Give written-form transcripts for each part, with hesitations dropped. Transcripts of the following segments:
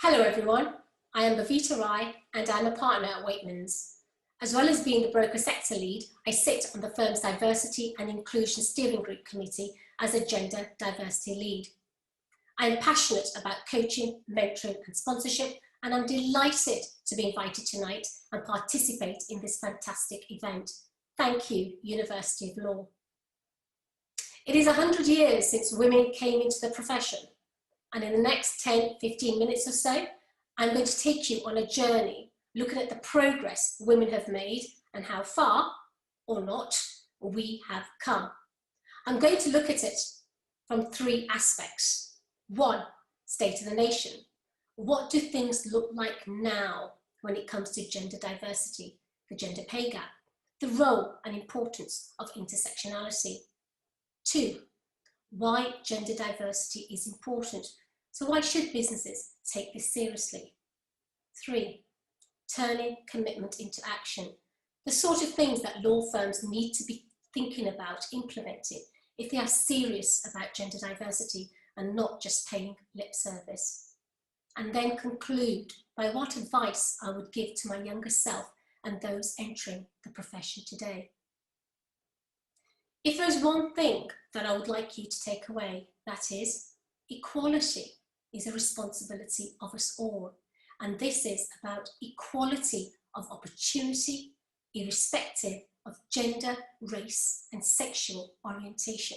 Hello everyone, I am Bavita Rai and I'm a partner at Waitmans. As well as being the broker sector lead, I sit on the firm's Diversity and Inclusion Steering Group Committee as a gender diversity lead. I am passionate about coaching, mentoring and sponsorship, and I'm delighted to be invited tonight and participate in this fantastic event. Thank you, University of Law. It is 100 years since women came into the profession. And in the next 10-15 minutes or so, I'm going to take you on a journey looking at the progress women have made and how far, or not, we have come. I'm going to look at it from three aspects. One, state of the nation. What do things look like now when it comes to gender diversity, the gender pay gap, the role and importance of intersectionality? Two, why gender diversity is important. So why should businesses take this seriously? Three, turning commitment into action. The sort of things that law firms need to be thinking about implementing if they are serious about gender diversity and not just paying lip service. And then conclude by what advice I would give to my younger self and those entering the profession today. If there's one thing that I would like you to take away, that is, equality is a responsibility of us all. And this is about equality of opportunity, irrespective of gender, race, and sexual orientation.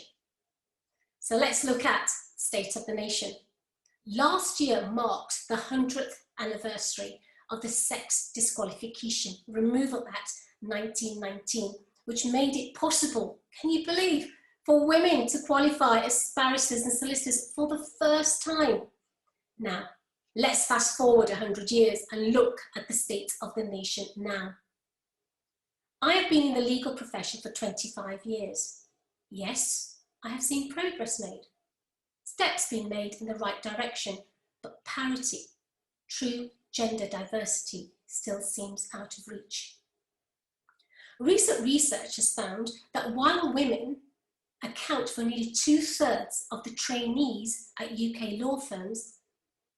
So let's look at State of the Nation. Last year marked the 100th anniversary of the Sex Disqualification Removal Act 1919, which made it possible, can you believe, for women to qualify as barristers and solicitors for the first time. Now, let's fast forward 100 years and look at the state of the nation now. I have been in the legal profession for 25 years. Yes, I have seen progress made. Steps being made in the right direction, but parity, true gender diversity, still seems out of reach. Recent research has found that while women account for nearly 2/3 of the trainees at UK law firms,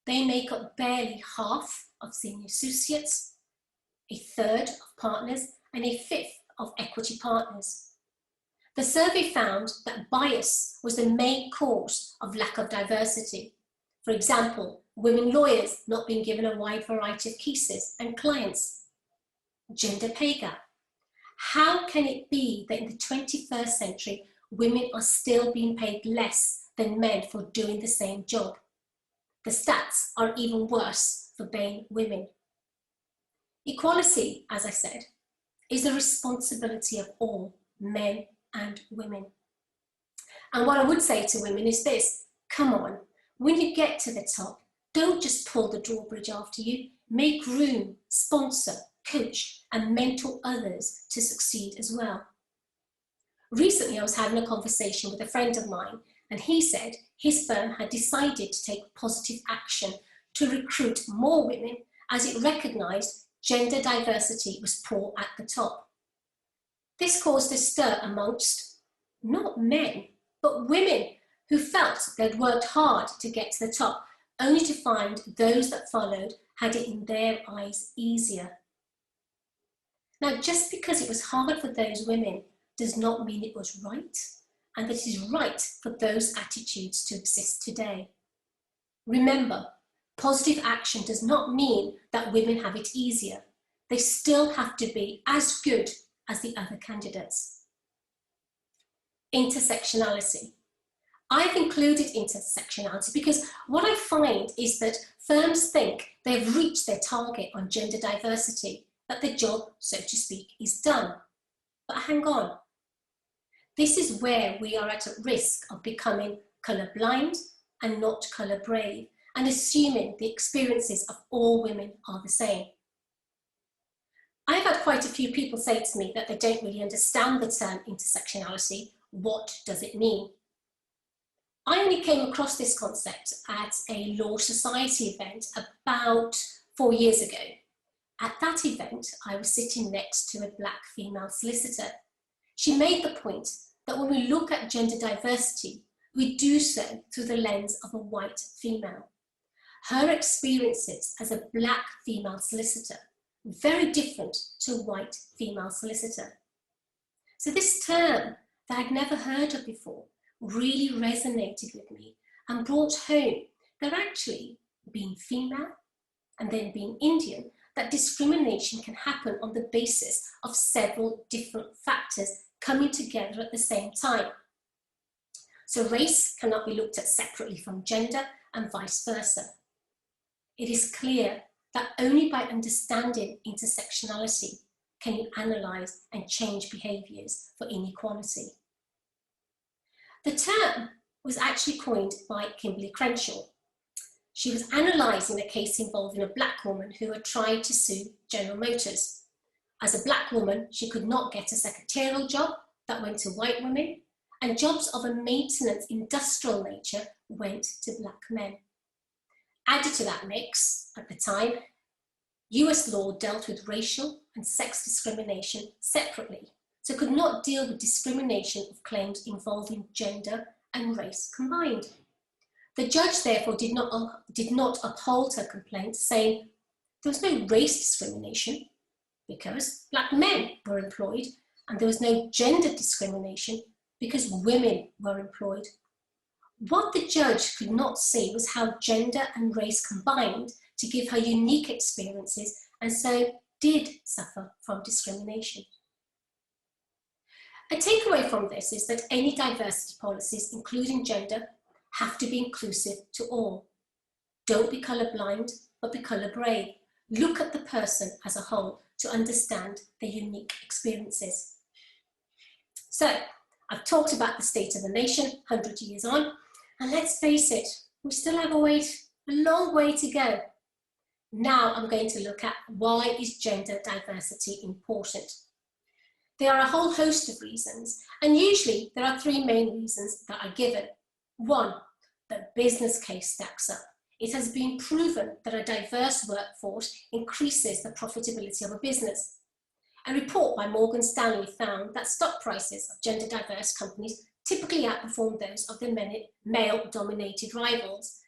they make up barely half of senior associates, 1/3 of partners, and 1/5 of equity partners. The survey found that bias was the main cause of lack of diversity. For example, women lawyers not being given a wide variety of cases and clients. Gender pay gap. How can it be that in the 21st century, women are still being paid less than men for doing the same job? The stats are even worse for BAME women. Equality, as I said, is the responsibility of all, men and women. And what I would say to women is this: come on, when you get to the top, don't just pull the drawbridge after you. Make room, sponsor, coach, and mentor others to succeed as well. Recently, I was having a conversation with a friend of mine, and he said his firm had decided to take positive action to recruit more women as it recognised gender diversity was poor at the top. This caused a stir amongst not men, but women who felt they'd worked hard to get to the top, only to find those that followed had it in their eyes easier. Now, just because it was hard for those women does not mean it was right, and that it is right for those attitudes to exist today. Remember, positive action does not mean that women have it easier. They still have to be as good as the other candidates. Intersectionality. I've included intersectionality because what I find is that firms think they've reached their target on gender diversity, that the job, so to speak, is done. But hang on. This is where we are at risk of becoming colourblind and not colour brave, and assuming the experiences of all women are the same. I've had quite a few people say to me that they don't really understand the term intersectionality. What does it mean? I only came across this concept at a Law Society event about 4 years ago. At that event, I was sitting next to a black female solicitor. She made the point that when we look at gender diversity, we do so through the lens of a white female. her experiences as a black female solicitor, very different to a white female solicitor. So this term that I'd never heard of before really resonated with me and brought home that actually being female and then being Indian, that discrimination can happen on the basis of several different factors coming together at the same time. So race cannot be looked at separately from gender and vice versa. It is clear that only by understanding intersectionality can you analyse and change behaviours for inequality. The term was actually coined by Kimberly Crenshaw. She was analysing a case involving a black woman who had tried to sue General Motors. As a black woman, she could not get a secretarial job that went to white women, and jobs of a maintenance industrial nature went to black men. Added to that mix, at the time, US law dealt with racial and sex discrimination separately, so could not deal with discrimination of claims involving gender and race combined. The judge therefore did not uphold her complaint, saying there was no race discrimination because black men were employed, and there was no gender discrimination because women were employed. What the judge could not see was how gender and race combined to give her unique experiences, and so did suffer from discrimination. A takeaway from this is that any diversity policies, including gender, have to be inclusive to all. Don't be colourblind, but be colour brave. Look at the person as a whole to understand their unique experiences. So, I've talked about the state of the nation 100 years on, and let's face it, we still have a long way to go. Now I'm going to look at why is gender diversity important. There are a whole host of reasons, and usually there are three main reasons that are given. One, the business case stacks up. It has been proven that a diverse workforce increases the profitability of a business. A report by Morgan Stanley found that stock prices of gender diverse companies typically outperform those of their male-dominated rivals.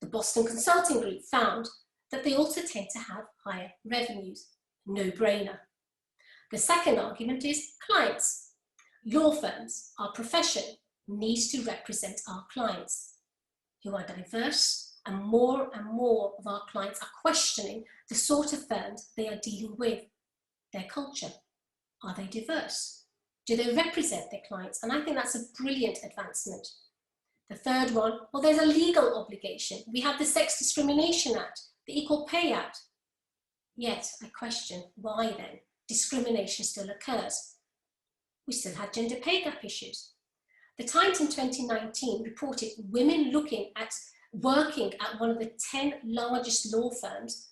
The Boston Consulting Group found that they also tend to have higher revenues. No-brainer. The second argument is clients. Law firms, our profession, needs to represent our clients who are diverse, and more of our clients are questioning the sort of firms they are dealing with. Their culture. Are they diverse? Do they represent their clients? And I think that's a brilliant advancement. The third one, well, there's a legal obligation. We have the Sex Discrimination Act, the Equal Pay Act. Yet, I question why then discrimination still occurs. We still have gender pay gap issues. The Times in 2019 reported women working at one of the 10 largest law firms,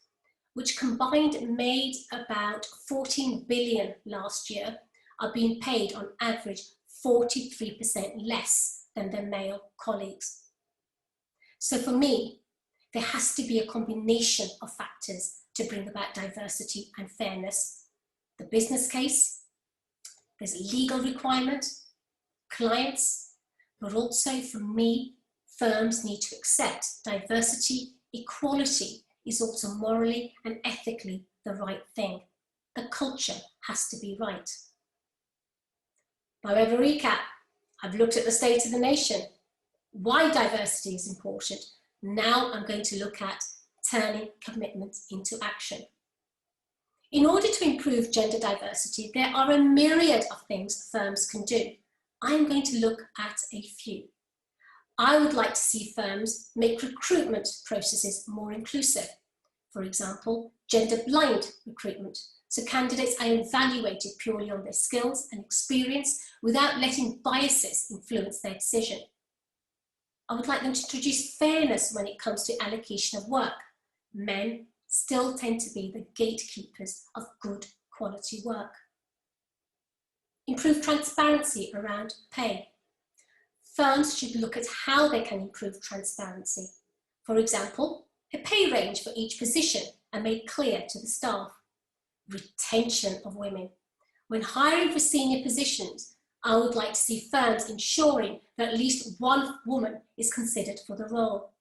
which combined made about 14 billion last year, are being paid on average 43% less than their male colleagues. So for me, there has to be a combination of factors to bring about diversity and fairness. The business case, there's a legal requirement, clients, but also for me, firms need to accept diversity, equality is also morally and ethically the right thing. The culture has to be right. By way of a recap, I've looked at the state of the nation, why diversity is important. Now I'm going to look at turning commitments into action. In order to improve gender diversity, there are a myriad of things firms can do. I'm going to look at a few. I would like to see firms make recruitment processes more inclusive. For example, gender-blind recruitment, so candidates are evaluated purely on their skills and experience without letting biases influence their decision. I would like them to introduce fairness when it comes to allocation of work. Men still tend to be the gatekeepers of good quality work. Improve transparency around pay. Firms should look at how they can improve transparency. For example, a pay range for each position and made clear to the staff. Retention of women. When hiring for senior positions, I would like to see firms ensuring that at least one woman is considered for the role.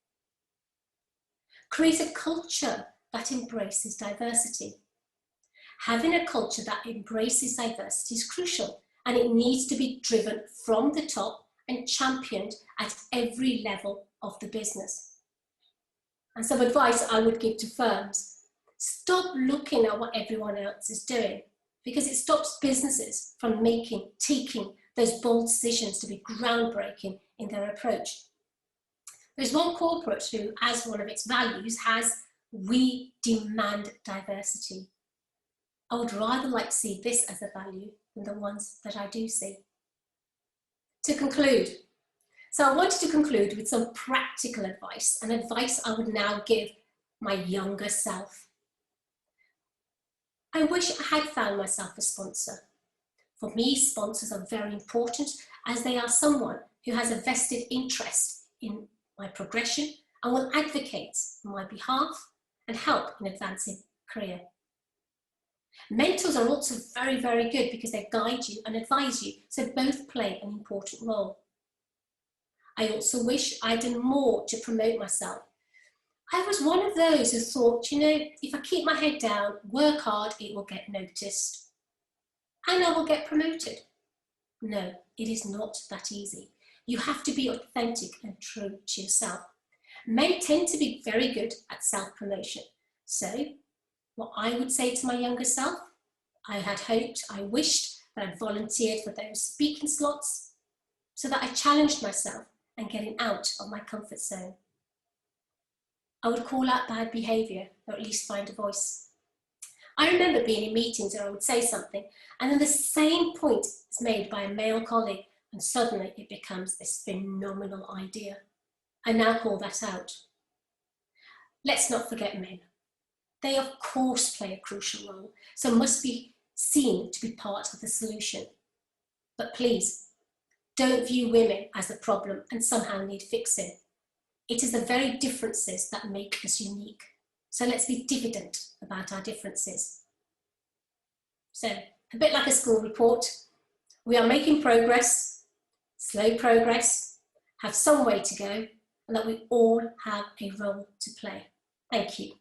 Create a culture that embraces diversity. Having a culture that embraces diversity is crucial, and it needs to be driven from the top and championed at every level of the business. And some advice I would give to firms: stop looking at what everyone else is doing, because it stops businesses from taking those bold decisions to be groundbreaking in their approach. There's one corporate who, as one of its values, has "we demand diversity." I would rather like to see this as a value than the ones that I do see. To conclude, so I wanted to conclude with some practical advice, and advice I would now give my younger self. I wish I had found myself a sponsor. For me, sponsors are very important, as they are someone who has a vested interest in my progression and will advocate on my behalf and help in advancing career. Mentors are also very, very good because they guide you and advise you, so both play an important role. I also wish I'd done more to promote myself. I was one of those who thought, if I keep my head down, work hard, it will get noticed, and I will get promoted. No, it is not that easy. You have to be authentic and true to yourself. Men tend to be very good at self-promotion. So, what I would say to my younger self: I wished that I'd volunteered for those speaking slots so that I challenged myself and getting out of my comfort zone. I would call out bad behaviour, or at least find a voice. I remember being in meetings where I would say something, and then the same point is made by a male colleague, and suddenly it becomes this phenomenal idea. I now call that out. Let's not forget men. They of course play a crucial role, so must be seen to be part of the solution. But please, don't view women as the problem and somehow need fixing. It is the very differences that make us unique. So let's be diffident about our differences. So, a bit like a school report, we are making progress, slow progress, have some way to go, and that we all have a role to play. Thank you.